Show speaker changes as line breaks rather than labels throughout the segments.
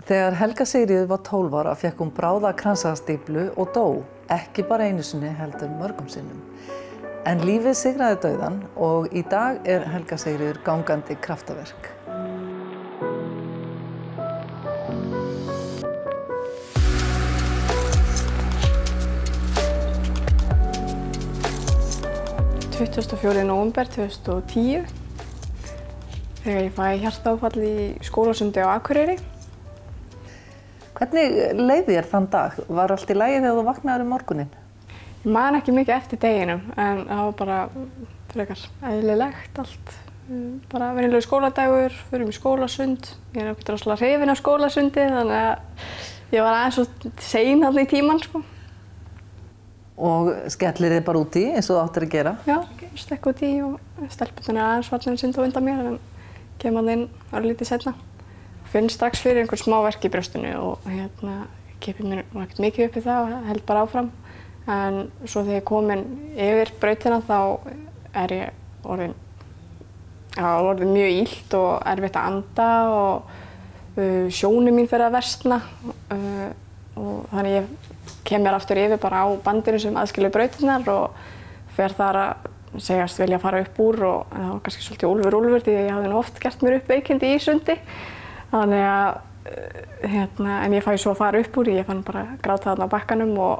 Þegar Helga Sigríður var 12 ára fékk hún bráða kransæðastíflu og dó, ekki bara einu sinni heldur mörgum sinnum. En lífið sigraði dauðann og í dag er Helga Sigríður gangandi kraftaverk.
Nóvember 2010 þegar ég fæ hjartaáfall í skólasundi á Akureyri.
Hvernig leið þér þann dag? Var allt í lagi þegar þú vaknaðir morguninn?
Ég man ekki mikið eftir deginum en það var bara frekar eðlilegt allt. Bara venjulegur skóladagur, förum í skólasund. Ég er ekkert rosalega hrifin af skólasundi þannig að ég var aðeins svo sein þarna í tímann sko.
Og skellir þið bara út í eins og þú áttir að gera?
Já, stekk út í og stelpunni aðeins fallin synda á undan mér en kem hann inn örlítið seinna. Finn strax fyrir einhver smá verk í brjóstinu og kipi mér ekkert mikið upp í það og held bara áfram. En svo þegar ég komin yfir brautina þá er ég orðin mjög illt og erfitt að anda og sjónin mín fer að versna og þannig ég kem mér aftur yfir bara á bandinu sem aðskilur brautirnar og fer þar að segjast vilja fara upp úr og það var kannski svolítið úlfur því að ég hafði nú oft gert mér upp veikindi í sundi. Þannig að, en ég fæ svo að fara upp úr, ég fann bara að gráta þarna á bakkanum og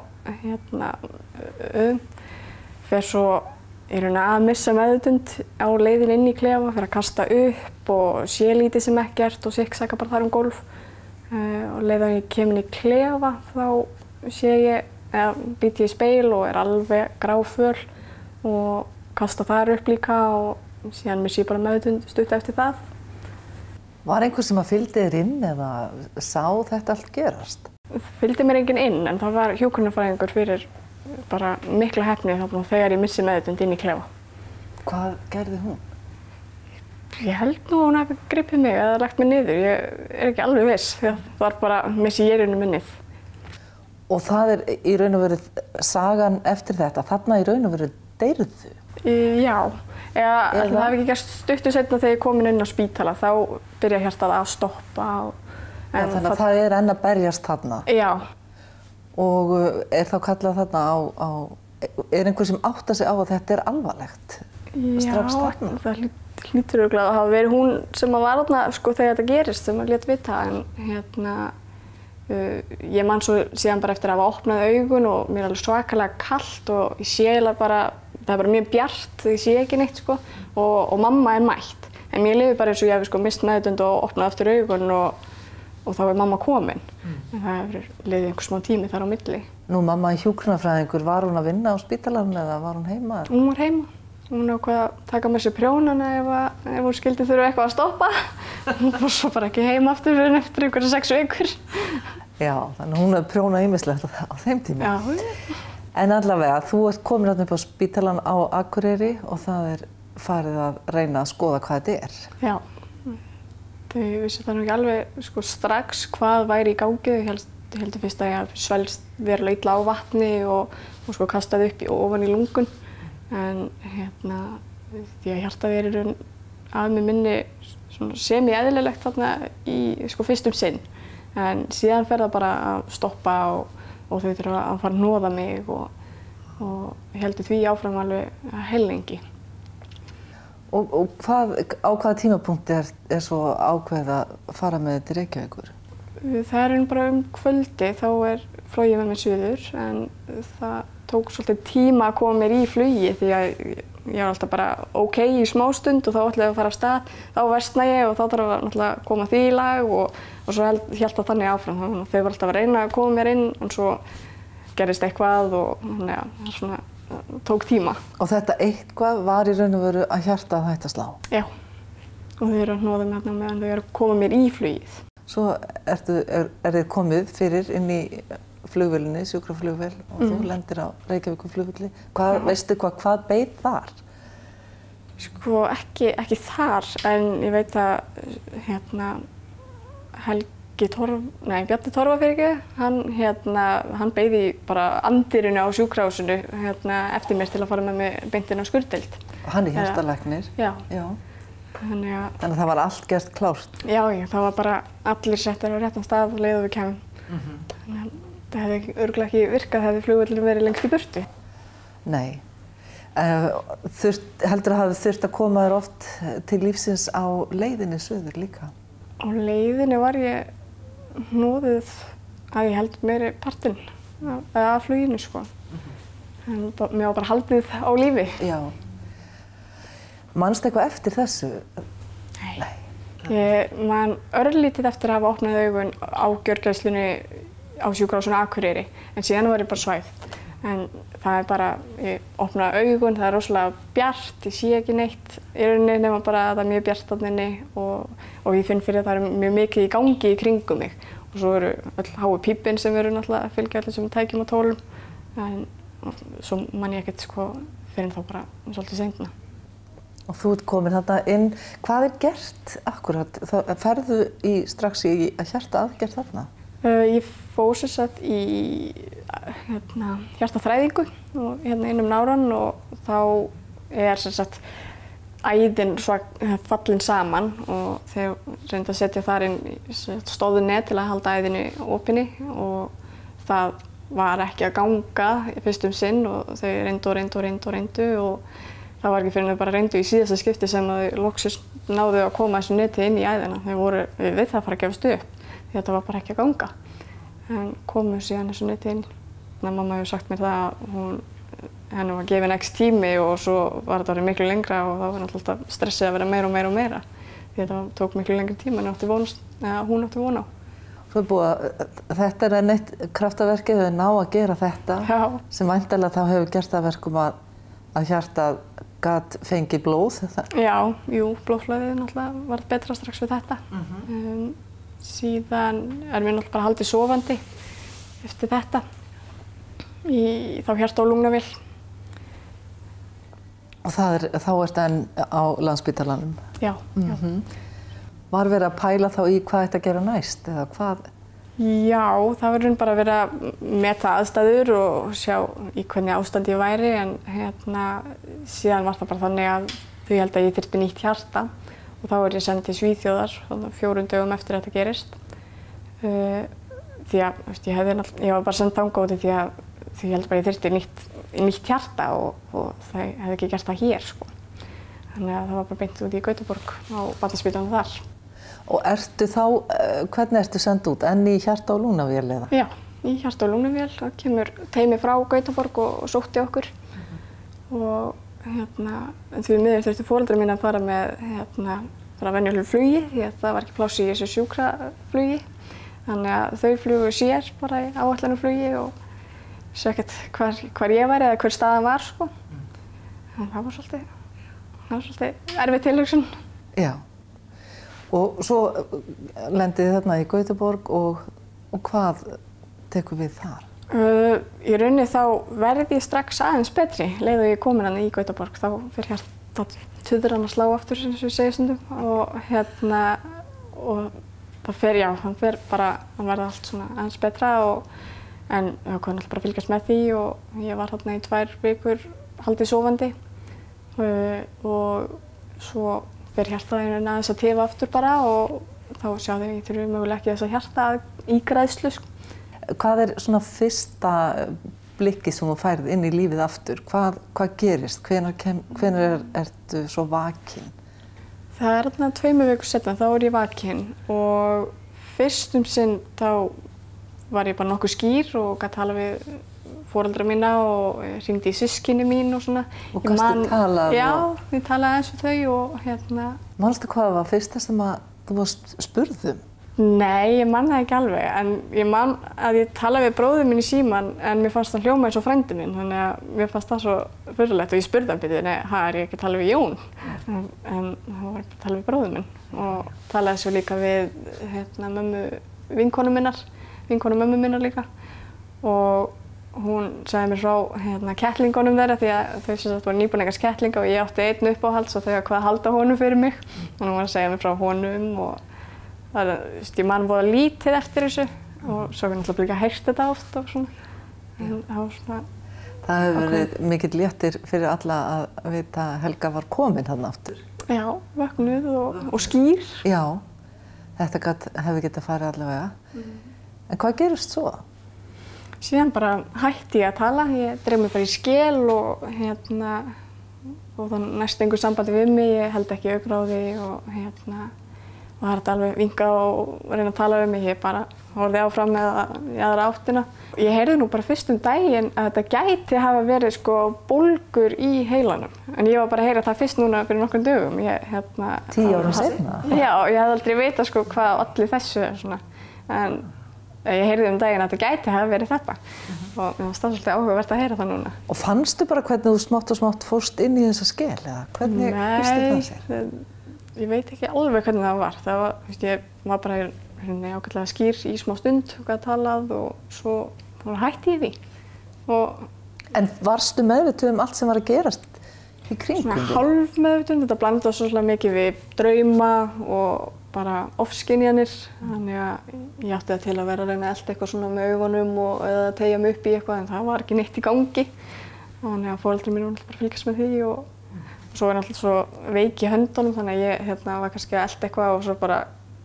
fer svo í rauninni að missa meðvitund á leiðin inn í klefa, fer að kasta upp og sé lítið sem ekkert og sikksakka bara þar gólf. Og leiðan ég kem inn í klefa þá bít ég í speil og er alveg gráföl og kasta þar upp líka og síðan missi ég bara meðvitund stutt eftir það.
Var einhver sem að fylgdi þér inn eða sá þetta allt gerast?
Fylgdi mér enginn inn en það var hjúkrunarfræðingur fyrir bara mikla heppni þarna þegar ég missi meðvitund inn í klefa.
Hvað gerði hún?
Ég held nú að hún hafi gripið mig eða lagt mig niður. Ég er ekki alveg viss því að það var bara missi ég í raun og minnið.
Og það er í raun og veru sagan eftir þetta, þarna í raun og veru deyrðu?
Já, eða það hafi ekki gerst stuttu seinna þegar ég komin inn á spítala, þá byrja hjartað að stoppa.
Þannig að það er enn að berjast þarna?
Já. Og
er þá kallað þarna er einhver sem áttar sig á að þetta er alvarlegt? Strax þarna?
Já, það hlýtur örugglega að hafa verið hún sem var þarna sko þegar þetta gerist, sem lét vita, en ég man svo síðan bara eftir að hafa opnað augun og mér er alveg svakalega kalt og ég sé bara, það er bara mjög bjart, ég sé ekki neitt sko og mamma er mætt. En mér liði bara eins og ég hefði sko mist meðvitund og opnað aftur augun og þá er mamma komin. En það hefur liðið einhver smá tími þar á milli.
Nú, mamma er hjúkrunarfræðingur, var hún að vinna á spítalanum eða var hún heima?
Hún var heima. Hún ákvað að taka með sér prjónana ef hún skildi þurfa eitthvað að stoppa. Hún fór svo bara ekki heim aftur fyrir eftir einhverja 6 vikur.
Já, þannig að hún hefði prjónað ýmislegt á þeim tíma.
Já.
En allavega, þú ert komin hérna upp á spítalan á Akureyri og það er farið að reyna að skoða hvað þetta er.
Já. Þau vissi það nú ekki alveg sko, strax hvað væri í gangi. Þau heldur fyrst að ég hafði svelgst verulega illa á vatni og sko kastað upp ofan í lungun. En því að hjartað er í raun að mig minni semi-eðlilegt þarna í sko fyrstum sinn. En síðan fer það bara að stoppa og þau þurfa að fara að hnoða mig og heldur því áfram alveg heillengi.
Og á hvaða tímapunkti er svo ákveðið að fara með þetta í Reykjavíkur?
Það er bara kvöldi, þá er flogið með mig suður en það tók svolítið tíma að koma mér í flugi því að ég var alltaf bara ok í smástund og þá ætlaði ég að fara af stað. Þá versna ég og þá þarf að náttúrulega koma því í lag og svo hélt það þannig áfram. Þannig að þau var alltaf að reyna að koma mér inn en svo gerist eitthvað og það svona tók tíma.
Og þetta eitthvað var í raun og veru að hjartað hætti að slá?
Já. Og þau eru að hnoða mig hérna meðan þau eru að koma mér í flugið.
Svo er þið komið fyrir inn í flugvélinni, sjúkraflugvél og þú lendir á Reykjavíkurflugvelli. Veistu hvað beið þar?
Sko ekki þar, en ég veit að Bjarni Torfa fyrir ekki, hann beið í bara andirinu á sjúkrahúsinu eftir mér til að fara með mig beint inn á skurðdeild.
Hann er hjartalæknir?
Já. Þannig
að það var allt gert klárt?
Já, það var bara allir settir á réttan stað leið og við kemum. Þannig að það hefði örugglega ekki virkað hefði flugvöllurinn verið lengst í burtu.
Nei. Heldur að hafi þurft að koma þér oft til lífsins á leiðinni suður líka?
Á leiðinni var ég hnoðuð að ég held meiri partinn af fluginu, sko. En mér var bara haldið á lífi.
Já. Manstu eitthvað eftir þessu?
Nei. Ég man örlítið eftir að hafa opnað augun á gjörgæslunni á sjúkrahúsinu Akureyri, en síðan var ég bara svæfð. En það er bara, ég opnaði augun, það er rosalega bjart, ég sé ekki neitt í rauninni nema bara að það er mjög bjart þarna inni og ég finn fyrir að það er mjög mikið í gangi í kringum mig. Og svo eru öll háu pípin sem eru náttúrulega að fylgja allir sem tækjum og tólum. En svo man ég ekkert sko fyrir þá bara svolítið seinna.
Og þú ert komin þarna inn. Hvað er gert akkurat? Ferðu strax í hjartaaðgerð þarna?
Ég fór sem sagt í hjartaþræðingu og innum náran og þá er sem sagt æðin fallin saman og þeir reyndu að setja þar inn stóðunet til að halda æðinni opinni og það var ekki að ganga fyrst sinn og þau reyndu og það var ekki fyrir en þau bara reyndu í síðasta skipti sem þau loksins náðu að koma þessu neti inn í æðina. Þau voru við það að fara að gefast upp því þetta var bara ekki að ganga. En komu síðan þessu neti inn. Mamma hefur sagt mér það að henni var gefinn x tími og svo var þetta orðið miklu lengra og þá var alltaf stressið að vera meira. Því þetta tók miklu lengri tíma en hún átti von á.
Svo þetta er enn eitt kraftaverkið, þau ná að gera þetta sem væntanlega þá hefur gert það verkum að hjartað gat fengið blóð.
Já, blóðflæðið náttúrulega varð betra strax við þetta. Síðan er mér náttúrulega bara haldið sofandi eftir þetta í þá hjarta- og lungnavél.
Og þá ertu enn á Landspítalanum?
Já.
Var verið að pæla þá í hvað ætti að gera næst eða hvað?
Já, það var bara verið að meta aðstæður og sjá í hvernig ástandi ég væri en síðan var það bara þannig að þau held að ég þyrfti nýtt hjarta og þá er ég send til Svíþjóðar 4 dögum eftir að þetta gerist. Því að ég var bara send þangað út því að þau held bara að ég þyrfti nýtt hjarta og þau hefði ekki gert það hér, sko. Þannig að það var bara beint út í Gautaborg á Barnaspítalanum þar.
Og hvernig ertu send út? En í hjarta- og lungnavél eða?
Já, í hjarta- og lungnavél. Það kemur teymi frá Gautaborg og sótti okkur. Og en því miður þurftu foreldrar mín að fara með venjulegu flugi því að það var ekki pláss í þessu sjúkraflugi. Þannig að þau flugu sér bara í áætlanu flugi og vissu ekkert hvar ég væri eða hver staðan var, sko. En það var svolítið erfið tilhugsun.
Já. Og svo lendið þið þarna í Gautaborg og hvað tekur við þar?
Í rauninni þá verði ég strax aðeins betri. Leið og ég er komin í Gautaborg þá fer hjartað tuðran að slá aftur sem við segjum stundum og það fer hann verði allt svona aðeins betra en ég kom alltaf bara að fylgjast með því og ég var þarna í 2 vikur haldið sofandi og svo fer hjartaðinu aðeins að tifa aftur bara og þá sjá þau ég þurfi mögulega ekki þess að hjarta ígræðslu.
Hvað er svona fyrsta blikkið sem þú færð inn í lífið aftur? Hvað gerist? Hvenær ertu svo vakin?
Það er þarna 2 vikur seinna, þá er ég vakin og fyrst sinn þá var ég bara nokkuð skýr og gat tala við foreldra mína og hringdi í systkini mín og svona.
Og gastu talað?
Já, ég talaði eins við þau og
Manstu hvað var fyrsta sem þú varst spurð?
Nei, ég man það ekki alveg, en ég man að ég talaði við bróður minn í síman en mér fannst hann hljóma eins og frændi minn, þannig að mér fannst það svo furðulegt og ég spurði hann nei, er ég ekki að tala við Jón? En hann var að tala við bróður minn og talaði svo líka við vinkonu mömmu minnar líka og hún sagði mér frá kettlingunum þeirra því að þau sem sagt voru nýbúin kettlinga og ég átti einn uppáhalds og þau hvað halda honum fyrir mig. Og hún var að segja mér frá honum og ég man voða lítið eftir þessu og svo við náttúrulega líka heyrt þetta oft og svona.
Það hefur verið mikill léttir fyrir alla að vita að Helga var komin þarna aftur.
Já, vöknuð og skýr.
Já, þetta hefði getað farið allavega. En hvað gerist svo?
Síðan bara hætti ég að tala. Ég dreif mig bara í skel og það næst einhver sambandi við mig. Ég held ekki augnaráði og það er þetta alveg vinkað og reyna að tala við mig. Ég bara horfði áfram eða í aðra áttina. Ég heyrði nú bara fyrst daginn að þetta gæti hafa verið bólgur í heilanum. En ég var bara að heyra það fyrst núna fyrir nokkrum dögum.
10 árum seinna?
Já, ég hafði aldrei vitað hvað allir þessu er svona. En ég heyrði daginn að þetta gæti hafa verið þetta. Og mér fannst það svolítið áhugavert að heyra það núna.
Og fannstu bara hvernig þú smátt og smátt fórst inn í þessa skel? Eða hvernig veistu það sér?
Nei, ég veit ekki alveg hvernig það var. Það var, ég var bara ágætlega skýr í smá stund og gat talað og svo hætti ég því.
En varstu meðvituð allt sem var að gerast í kringum þig?
Hálf meðvituð, þetta blandast svo mikið við drauma og bara ofskynjanir. Þannig að ég átti það til að vera að reyna að elta eitthvað svona með augunum eða teygja mig upp í eitthvað en það var ekki neitt í gangi. Þannig að foreldrar mín voru bara að fylgjast með því og svo var ég alltaf svo veik í höndunum þannig að ég var kannski að elta eitthvað og svo bara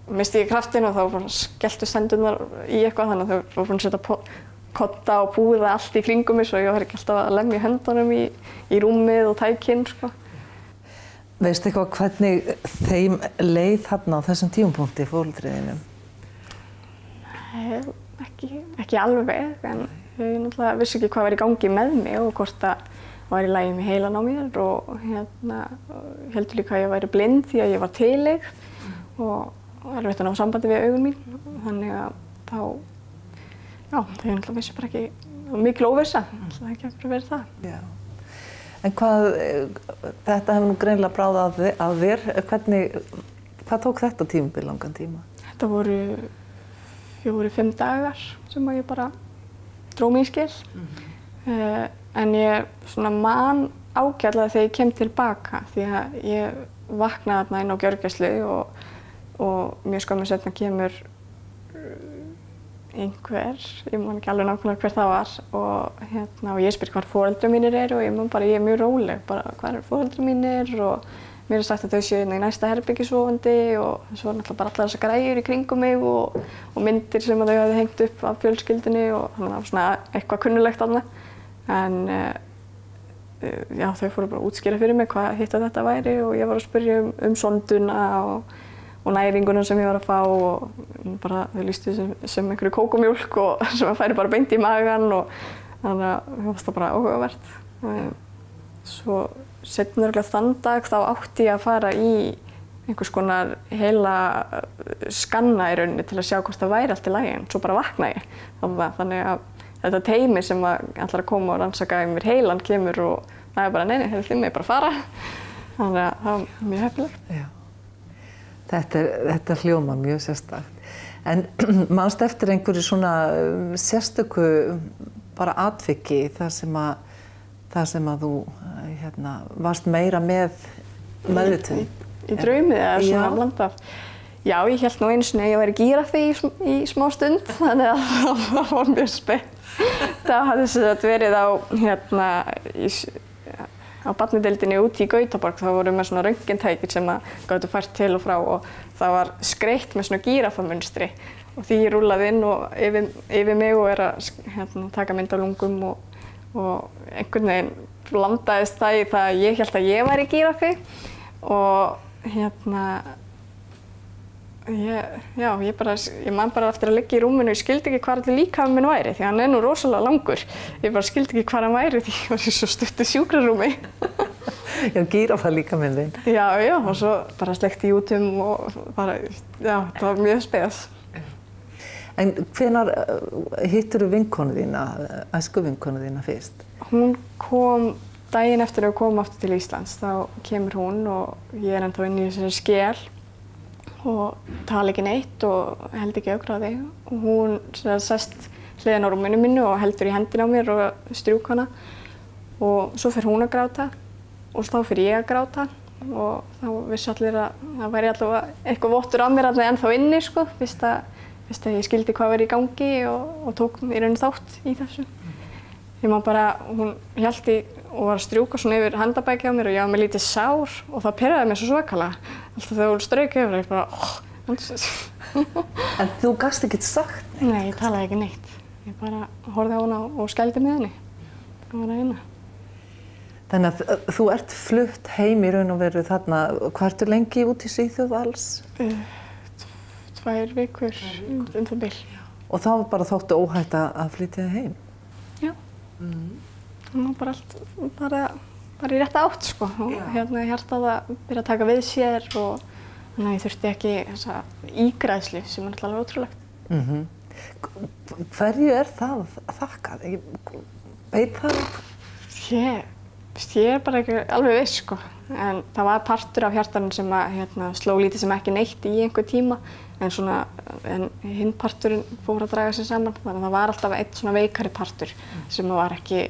misti ég kraftinn og þá bara skelltu sendurnar í eitthvað þannig að þau voru búin að setja kodda og púða allt í kringum mig svo ég var ekki alltaf að lemja höndunum í rúmið og tækinn.
Veistu eitthvað hvernig þeim leið þarna á þessum tímapunkti foreldriðinum?
Nei, ekki alveg en ég náttúrulega vissi ekki hvað var í gangi með mig og hvort það var í lagi með heilan á mér og heldur líka að ég væri blind því að ég var tvíeygð og erfitt að ná sambandi við augun mín. Þannig að þá, já, þau náttúrulega vissi bara ekki, mikil óvissa, það ekki að verið það.
Já. En þetta hefur nú greinilega bráð að þér. Hvað tók þetta tímabil langan tíma?
Þetta voru 4-5 dagar sem ég bara dró mig í skil. En ég man ágætlega þegar ég kem tilbaka því að ég vaknaði þarna inn á gjörgæslu og mjög skömmu seinna kemur einhver, ég man ekki alveg nákvæmlega hver það var og ég spyr hvar foreldrar mínir eru og ég er mjög róleg, bara hvar foreldrar mínir og mér er sagt að þau séu í næsta herbergi sofandi og svo var náttúrulega bara allar þessar græjur í kringum mig og myndir sem þau hafði hengt upp af fjölskyldunni og þannig að það var svona eitthvað kunnulegt þarna. En já, þau fóru bara að útskýra fyrir mig hvað hitt að þetta væri og ég var að spyrja um sonduna og næringuna sem ég var að fá og bara þau lýstu sem einhverju kókomjólk og sem að færi bara beint í magann og þannig að það var það bara áhugavert. Svo seinna þann dag þá átti ég að fara í einhvers konar heila skanna í rauninni til að sjá hvort það væri allt í lagi en svo bara vaknaði ég. Þannig að þetta teymi sem ætlar að koma og rannsaka í mér heilan kemur og það er bara nei, þið megið bara fara. Þannig að það var mjög heppilegt.
Já. Þetta hljómar mjög sérstakt. En manstu eftir einhverju svona sérstöku bara atviki þar sem að þú varst meira með meðvitund?
Í draumið eða svona blandað? Já, ég hélt nú einu sinni að ég væri gíraffi í smá stund, þannig að það var mjög spennt. Það hafði sem sagt verið á barnadeildinni úti í Gautaborg. Það voru með svona röntgentæki sem gátu fært til og frá og það var skreytt með svona gíraffamunstri. Og því ég rúllaði inn og yfir mig og að taka mynd af lungum og einhvern veginn blandaðist það í það að ég hélt að ég væri gíraffi og ég man bara eftir að liggja í rúminu og ég skildi ekki hvar allir líkaminn minn væri því hann er nú rosalega langur. Ég bara skildi ekki hvar hann væri því ég var í svo stuttu sjúkrarúmi.
Já, gíraffa líkaminn þinn.
Já, og svo bara slekti ég út og bara, já, það var mjög spes.
En hvenær hittirðu vinkonu þína, æsku vinkonu þína fyrst?
Hún kom daginn eftir að við komum aftur til Íslands. Þá kemur hún og ég er ennþá inn í þessari skel og tala ekki neitt og held ekki augnaráði. Og hún sest hliðin á rúminu mínu og heldur í hendina á mér og strjúk hana. Og svo fer hún að gráta og þá fer ég að gráta og þá vissi allir að það væri allavega eitthvað vottur af mér ennþá inni, sko, fyrst að ég skildi hvað var í gangi og tók í raun þátt í þessu. Ég man bara, hún hélt í og var að strjúka svona yfir handarbæki á mér og ég var með lítið sár og það pirraði mér svo svakalega. Alltaf þegar hún strauk yfir, ég bara,
En þú gast ekkert sagt neitt?
Nei, ég talaði ekki neitt. Ég bara horfði á hana og skældi með henni. Það var að eina.
Þannig að þú ert flutt heim í raun og veru þarna, hvað ertu lengi út í Svíþjóð alls?
2 vikur, það bil.
Og þá bara þóttu óhætt að flytja heim?
Já. Það var bara allt, bara í rétta átt, sko. Og hérna hjartað að byrja að taka við sér og þannig að ég þurfti ekki þessa ígræðslu sem er alltaf ótrúlegt.
Hverju er það að þakka? Veit það?
Ég er bara ekki alveg viss, sko. En það var partur af hjartanum sem að sló lítið sem ekki neitt í einhver tíma. En hinn parturinn fór að draga sig saman. Þannig að það var alltaf einn svona veikari partur sem var ekki,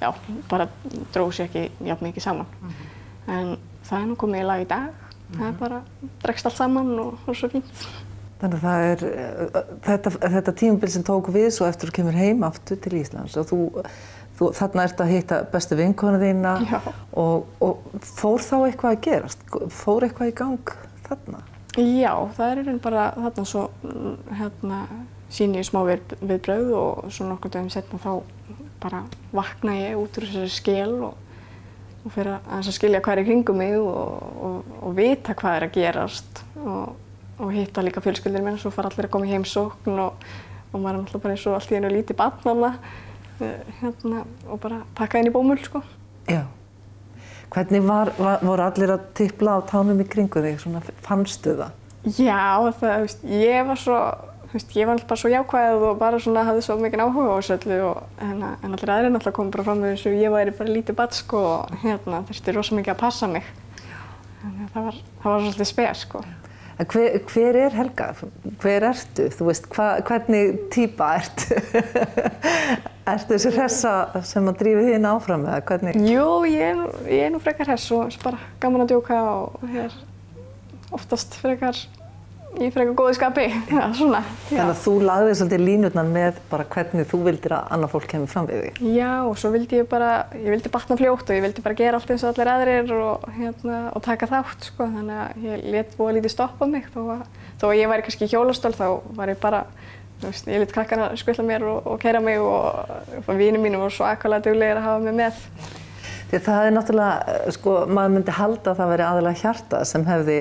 já, bara dróð sér ekki jafn mikið saman. En það er nú komið í lag í dag. Það er bara, dregst allt saman og svo fínt.
Þannig að það er þetta tímabil sem tók við svo eftir að kemur heim aftur til Íslands og þú þarna ert að hitta bestu vinkonu þína og fór þá eitthvað að gerast? Fór eitthvað í gang þarna?
Já, það er í raun bara þarna svo sýni ég smá viðbrögð og svo nokkur dögum seinna þá bara vakna ég út úr þessari skel og fer að skilja hvað er í kringum mig og vita hvað er að gerast og hitta líka fjölskyldur minn, svo fara allir að koma í heimsókn og maður er náttúrulega bara eins og allt í einu lítið barn þarna og bara pakka inn í bómull, sko. Já.
Hvernig voru allir að tipla á tánum í kringu þig, svona fannstu það?
Já, ég var alltaf bara svo jákvæð og bara svona hafði svo mikinn áhuga á þessu öllu en allir aðrir náttúrulega komu bara fram með þessu ég væri bara lítið barn, sko, og þurfti rosa mikið að passa mig. Þannig að það var svolítið spes, sko.
En hver er Helga? Hver ertu? Þú veist, hvernig týpa ertu? Ertu þessi hressa sem að drífi þín áfram eða hvernig?
Jú, ég er nú frekar hress og bara gaman að djóka og ég er oftast í frekar góðu skapi. Já, svona.
Þannig að þú lagðir svolítið línurnar með bara hvernig þú vildir að annað fólk kemur fram við þig?
Já, og svo vildi ég vildi batna fljótt og ég vildi bara gera allt eins og allir aðrir og taka þátt, sko. Þannig að ég lét voða lítið stoppa mig. Þó að ég væri kannski í hjólastól þá var ég bara, ég lét krakkana skutla mér og keyra mig og vinir mínum voru svo akkurat duglegir að hafa mig með.
Því það er náttúrulega, sko, maður myndi halda að það væri aðallega hjartað sem hefði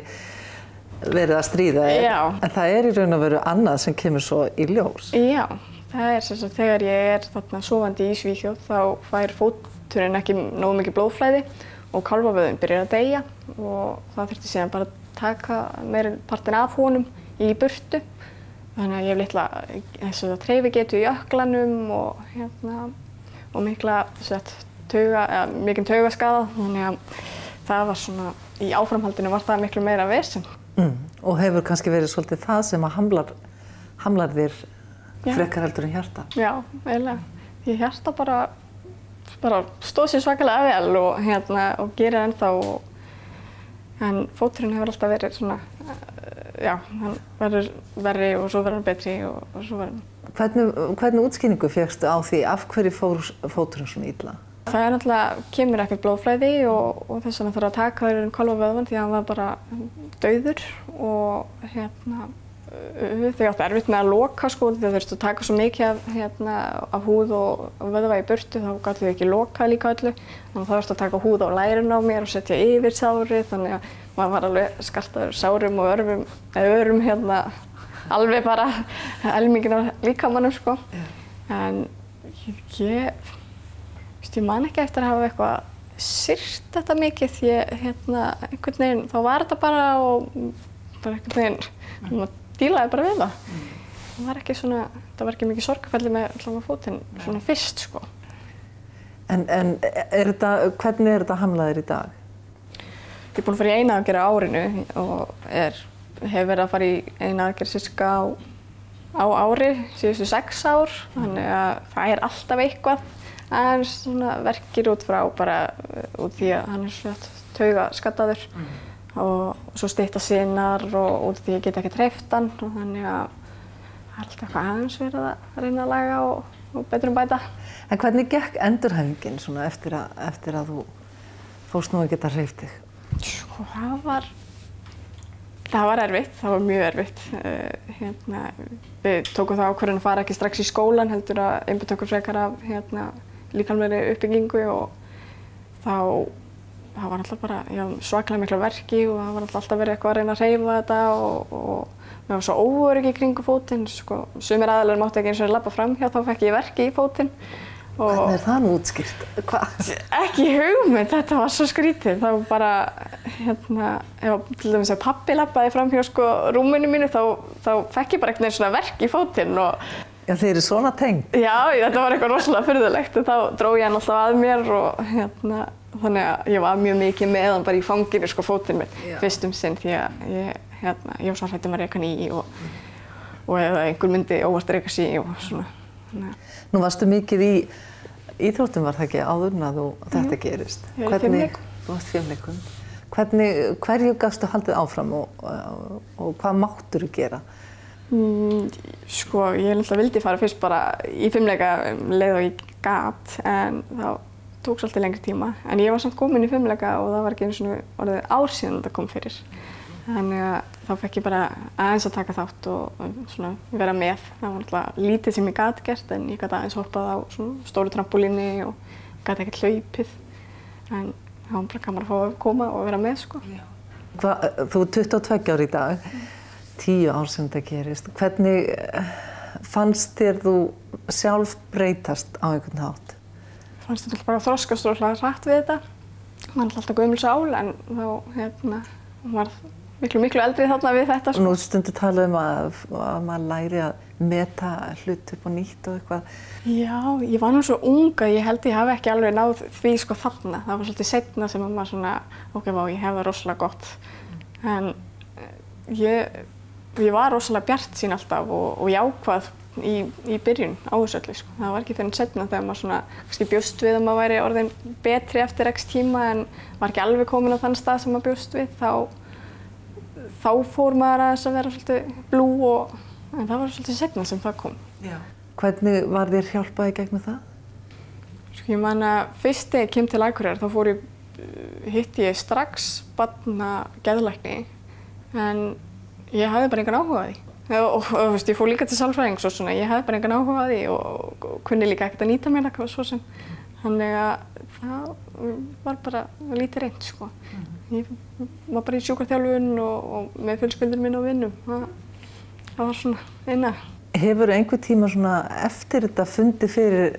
verið að stríða þér, en það er í raun og veru annað sem kemur svo í ljós.
Já, það er sem sagt þegar ég er þarna sofandi í Svíþjóð þá fær fóturinn ekki nógu mikið blóðflæði og kálfavöðvinn byrjar að deyja og það þurfti síðan bara að taka meira partinn af honum í burtu. Þannig að ég hef litla hreyfigetu í ökklanum og mikinn taugaskaða, þannig að það var svona, í áframhaldinu var það miklu meira vesen.
Og hefur kannski verið svolítið það sem að hamlar þér frekar heldur en hjarta?
Já, eiginlega. Því hjarta bara stóð sér svakalega vel og gerir ennþá. En fóturinn hefur alltaf verið svona, hann verður verri og svo verður hann betri og svo verður hann.
Hvernig útskýringu fékkstu á því af hverju fór fóturinn svona illa?
Það er náttúrulega, kemur ekkert blóðflæði og þess vegna þarf að taka þér kálfavöðvann því að hann var bara dauður og þau áttu erfitt með að loka, sko, þegar þurftu að taka svo mikið af húð og vöðva í burtu þá gátu þau ekki lokað líka öllu. Þannig að það þurftu að taka húð á lærin á mér og setja yfir sárið, þannig að maður var alveg skartaður sárum og örum alveg bara helminginn af líkamanum, sko. En ég man ekki eftir að hafa eitthvað syrgt þetta mikið því einhvern veginn, þá var þetta bara og bara einhvern veginn, maður dílaði bara við það. Það var ekki mikið sorgarferli með fótinn svona fyrst, sko.
En hvernig er þetta hamlaðir í dag?
Ég er búin að fara í eina aðgerð á árinu og hef verið að fara í eina aðgerð sirka á ári, síðustu 6 ár, þannig að það er alltaf eitthvað. Aðeins svona verkir út frá bara út því að hann er svona taugaskaddaður og svo stytta sinnar og út því að ég get ekki hreyft hann og þannig að það er alltaf eitthvað aðeins verið að reyna að laga og og betrumbæta.
En hvernig gekk endurhæfingin svona eftir að þú fórst nú að geta hreyft þig?
Sko, það var erfitt, það var mjög erfitt. Við tókum það ákvörðun að fara ekki strax í skólan, heldur að einbeita okkur frekar af líkamlegri uppbyggingu og það var alltaf bara svakalega miklu verki og það var alltaf verið eitthvað að reyna að hreyfa þetta og mér var svo óöryggi í kringum fótinn. Sko, sumir aðilar máttu ekki eins og labba framhjá, þá fekk ég verki í fótinn.
Hvernig það nú útskýrt?
Ekki hugmynd, þetta var svo skrítið. Það var bara, til dæmis að pabbi labbaði framhjá rúminu mínu, þá fekk ég bara einhvern veginn svona verk í fótinn.
Já, þeir eru svona tengd?
Já, þetta var eitthvað rosalega furðulegt. Þá dró ég hann alltaf að mér og þannig að ég var mjög mikið með hann bara í fanginu, fótinn minn, fyrst sinn því að ég var svo hrædd að reka hann í og eða einhver myndi óvart reka sig í og svona.
Nú varstu mikið í íþróttum, var það ekki, áður en að þetta gerist?
Ég var í fimleikum.
Þú varst fimleikum. Hverju gafstu haldið áfram og hvað máttirðu gera?
Sko, ég vildi fara fyrst bara í fimleika leið og ég gat, en það tók svolítið lengri tíma. En ég var samt komin í fimleika og það var ekki einu sinni orðið ár síðan þetta kom fyrir. Þannig að þá fekk ég bara aðeins að taka þátt og svona vera með. Það var alltaf lítið sem ég gat gert, en ég gat aðeins hoppað á svona stóru trampólíni og gat ekkert hlaupið. En það var bara gaman að fá að koma og vera með, sko.
Þú er 22 ára í dag, 10 ár sem þetta gerist. Hvernig fannst þér þú sjálf breytast á einhvern hátt?
Fannst þetta bara þroskast rosalega hratt við þetta. Það var alltaf gömul sál, en þá var miklu eldri þarna við þetta.
Nú stundu talað að maður læri að meta hlut upp á nýtt og eitthvað.
Já, ég var nú svo ung að ég held ég hafi ekki alveg náð því þarna. Það var svolítið seinna sem maður svona, ok, ég hef það rosalega gott. En ég var rosalega bjartsýn alltaf og jákvæð í byrjun á þessu öllu. Það var ekki fyrir seinna þegar maður svona kannski bjóst við að maður væri orðin betri eftir x tíma en var ekki alveg komin á þann stað sem maður bjóst við. Þá fór maður aðeins að vera svolítið blú en það var svolítið seinna sem það kom.
Já. Hvernig var þér hjálpað í gegnum það?
Sko, ég man að fyrst þegar ég kem til Akureyrar þá hitti ég strax barnageðlækni en ég hafði bara engan áhuga á því. Og ég fór líka til sálfræðings og svona, ég hafði bara engan áhuga á því og kunni líka ekkert að nýta mér eitthvað svo sem. Þannig að það var bara lítið reynt, sko. Ég var bara í sjúkraþjálfun og með fjölskyldunum minn og vinnum. Það var svona eina.
Hefurðu einhvern tíma svona eftir þetta fundið fyrir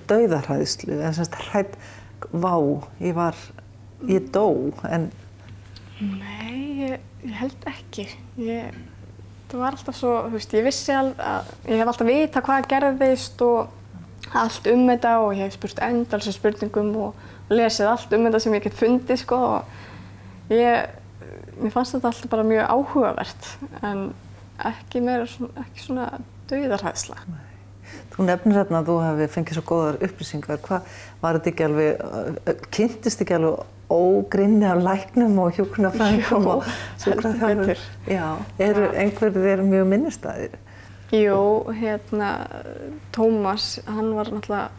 dauðahræðslu? Eða semst hrædd, vá, ég dó, en...
Nei, ég held ekki. Það var alltaf svo, ég vissi að ég hef alltaf vitað hvað gerðist og allt þetta og ég hef spurt endalausum spurningum og lesið allt þetta sem ég get fundið, sko. Mér fannst þetta alltaf bara mjög áhugavert en ekki svona dauðahræðsla.
Þú nefnir hérna að þú hafi fengið svo góðar upplýsingar. Var þetta ekki alveg, kynntist ekki alveg ógrynni af læknum og hjúkrunarfræðingum og sjúkraþjálfurum? Já, einhverjir mjög minnisstæðir?
Jú, Tómas, hann var náttúrulega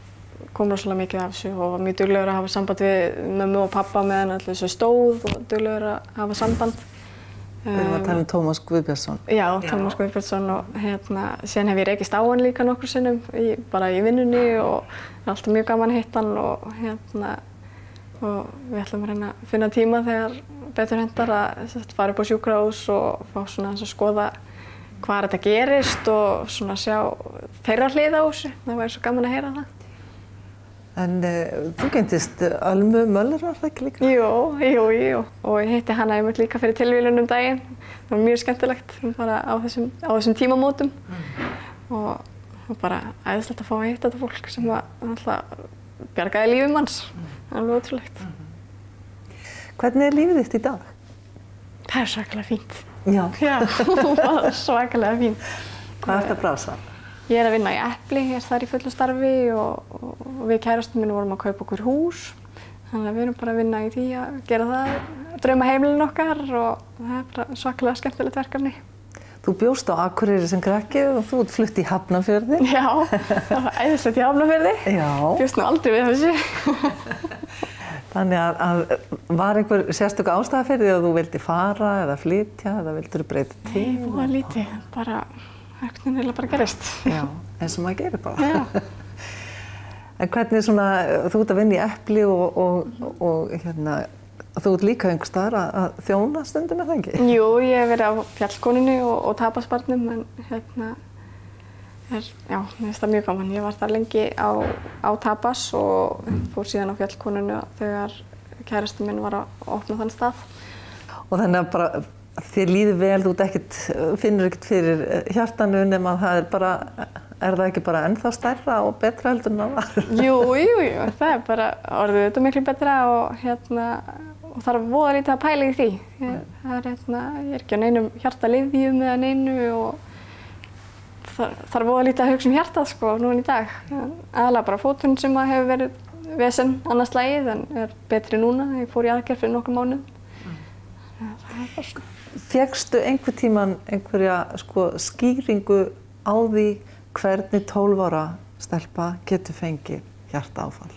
kom rosalega mikið af þessu og var mjög duglegur að hafa samband við mömmu og pappa meðan allir þessu stóð og duglegur að hafa samband.
Við erum að tala Tómas Guðbjartsson.
Já, Tómas Guðbjartsson og síðan hef ég rekist á hann líka nokkrum sinnum bara í vinnunni og alltaf mjög gaman að hitta hann og við ætlum að reyna að finna tíma þegar betur hentar að fara upp á sjúkrahús og fá svona að skoða hvað þetta gerist og svona sjá þeirra hlið á þessu. Það væri svo gaman að heyra það.
En þú kynntist Ölmu Möller, var það ekki líka?
Jú. Og ég hitti hana einmitt líka fyrir tilviljun daginn. Það var mjög skemmtilegt bara á þessum tímamótum. Og bara æðislegt að fá að hitta þetta fólk sem alltaf bjargaði lífi manns. Alveg ótrúlegt.
Hvernig er lífið þitt í dag?
Það er svakalega fínt.
Já.
Já, það er svakalega fínt.
Hvað ertu að brasa?
Ég er að vinna í Epli, ég er þar í fullu starfi og við kærastum minn vorum að kaupa okkur hús. Þannig að við erum bara að vinna í því að gera það, drauma heimilin okkar og það er bara svakalega skemmtilegt verkefni.
Þú bjóst á Akureyri sem krakki og þú ert flutt í Hafnarfjörði.
Já, það var æðislegt í Hafnarfirði.
Já.
Bjóst nú aldrei við þessu.
Þannig að var einhver sérstök ástæða fyrir því að þú vildi fara eða flytja eða vildur breyta til?
Nei, það var lítið. Bara, einhvern veginn bara gerist.
Já, eins og maður gerir bara.
Já.
En hvernig svona, þú ert að vinna í Epli og hérna, þú ert líka einhvers staðar að þjóna stundum, er það ekki?
Jú, ég hef verið á Fjallkonunni og Tapasbarnum, en hérna, já, mér finnst það mjög gaman. Ég var þar lengi á Tapas og fór síðan á Fjallkonunni þegar kærastinn minn var að opna þann stað.
Og þannig að bara þér líður vel, þú finnur ekkert fyrir hjartanu nema að það er það ekki bara ennþá stærra og betra heldur en það var?
Jú, það er bara orðið þetta miklu betra og og þarf voða lítið að pæla í því. Ég er ekki á neinum hjartalyfjum eða neinu og þarf voða lítið að hugsa um hjartað sko núna í dag. Aðalega bara fóturinn sem hefur verið vesen annað slagið en er betri núna. Ég fór í aðgerð fyrir nokkrum mánuðum. Það er bara sko.
Fékkstu einhvern tímann einhverja sko skýringu á því hvernig 12 ára stelpa getur fengið hjartaáfall?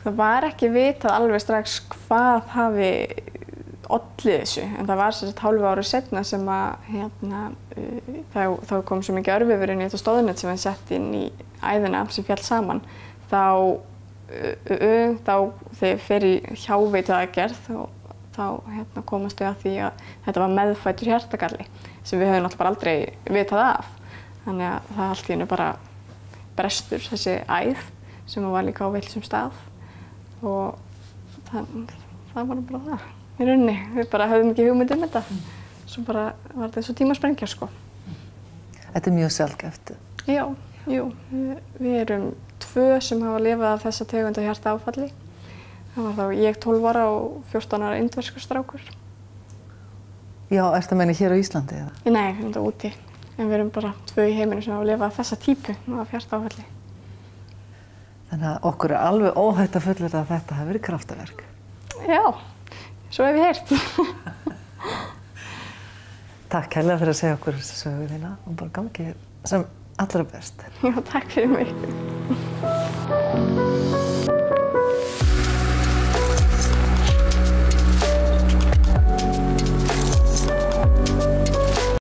Það var ekki vitað alveg strax hvað hafi olli þessu, en það var sérst hálfu ári seinna sem að þá kom svo mikið örvifur inn í þetta stóðnet sem við sett inn í æðina sem féll saman. Þá þegar ég fer í hjáveituaðgerð þá komast við að því að þetta var meðfæddur hjartagalli sem við höfum náttúrulega bara aldrei vitað af. Þannig að það allt í einu bara brestur þessi æð sem var líka á villsum stað og það var bara það í rauninni. Við bara höfðum ekki hugmynd um þetta. Svo bara var þetta eins og tímasprengja sko.
Þetta er mjög sjaldgæft.
Já, jú. Við erum 2 sem hafa lifað af þessa tegund af hjartaáfalli. Það var þá ég 12 ára og 14 ára indverskur strákur.
Já, ertu að meina hér á Íslandi eða?
Nei, þetta úti. En við erum bara 2 í heiminum sem hafa lifað af þessa típu af hjartaáfalli.
Þannig að okkur er alveg óhætt að fullyrða að þetta hafi verið kraftaverk.
Já, svo hef ég heyrt.
Takk kærlega fyrir að segja okkur þessa sögu þína og bara gangi sem allra best.
Já, takk fyrir mig.